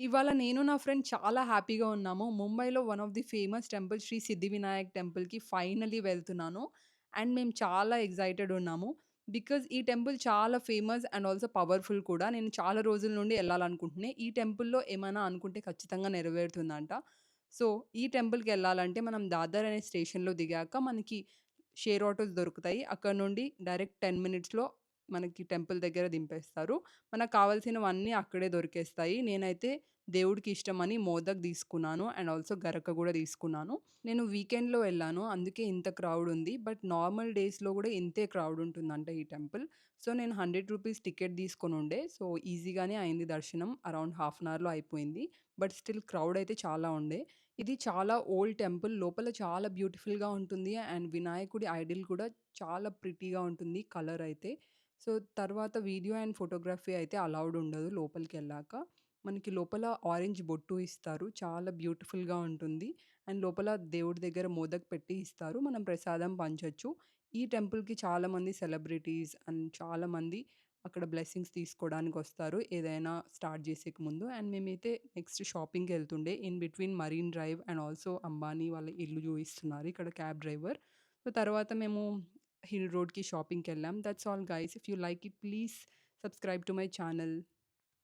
ఇవాళ నేను నా ఫ్రెండ్ చాలా హ్యాపీగా ఉన్నాము. ముంబైలో one of the famous temple Shri Siddhivinayak టెంపుల్‌కి ఫైనల్లీ వెళ్తున్నాను. అండ్ మేము చాలా ఎక్సైటెడ్ ఉన్నాము. బికాజ్ ఈ టెంపుల్ చాలా ఫేమస్ అండ్ ఆల్సో పవర్‌ఫుల్ కూడా. నేను చాలా రోజుల నుండి ఎళ్ళాలనుకుంటున్నా. ఈ టెంపుల్‌లో ఏమైనా అనుకుంటే ఖచ్చితంగా నెరవేరుతుందంట. సో, ఈ టెంపుల్‌కెళ్ళాలంటే మనం దాదర్ అనే స్టేషన్‌లో దిగాక మనకి షేర్ ఆటోస్ దొరుకుతాయి. అక్కడ నుండి డైరెక్ట్ 10 మినిట్స్‌లో మనకి టెంపుల్ దగ్గర దింపేస్తారు. మనకు కావాల్సినవన్నీ అక్కడే దొరికేస్తాయి. నేనైతే దేవుడికి ఇష్టమని మోదక్ తీసుకున్నాను. అండ్ ఆల్సో గరక గూడా తీసుకున్నాను. నేను వీకెండ్‌లో వెళ్ళాను. అందుకే ఇంత క్రౌడ్ ఉంది. బట్ నార్మల్ డేస్‌లో గూడా ఇంతే క్రౌడ్ ఉంటుందంట ఈ టెంపుల్. సో, నేను రూ. 100 టికెట్ తీసుకొనుండే. సో, ఈజీగానే అయింది దర్శనం. అరౌండ్ హాఫ్ అన్ అవర్‌లో అయిపోయింది. బట్ స్టిల్ క్రౌడ్ అయితే చాలా ఉండే. ఇది చాలా ఓల్డ్ టెంపుల్. లోపల చాలా బ్యూటిఫుల్‌గా ఉంటుంది. అండ్ వినాయకుడి ఐడిల్ కూడా చాలా ప్రిటీగా ఉంటుంది కలర్ అయితే. సో, తర్వాత వీడియో అండ్ ఫోటోగ్రఫీ అయితే అలౌడ్ ఉండదు లోపలికెళ్ళాక. మనకి లోపల ఆరెంజ్ బొట్టు ఇస్తారు. చాలా బ్యూటిఫుల్‌గా ఉంటుంది. అండ్ లోపల దేవుడి దగ్గర మోదక్ పెట్టి ఇస్తారు. మనం ప్రసాదం పంచొచ్చు. ఈ టెంపుల్‌కి చాలామంది సెలబ్రిటీస్ అండ్ చాలామంది అక్కడ బ్లెస్సింగ్స్ తీసుకోవడానికొస్తారు. ఏదైనా స్టార్ట్ చేసేకి ముందు. అండ్ మేమైతే నెక్స్ట్ షాపింగ్‌కెళ్తుండే. In between Marine Drive and also Ambani వాళ్ళ ఇల్లు చూయిస్తున్నారు ఇక్కడ క్యాబ్ డ్రైవర్. సో, తర్వాత మేము హిల్ రోడ్‌కి షాపింగ్‌కెళ్ళాం. That's all guys. If you like it please subscribe to my channel.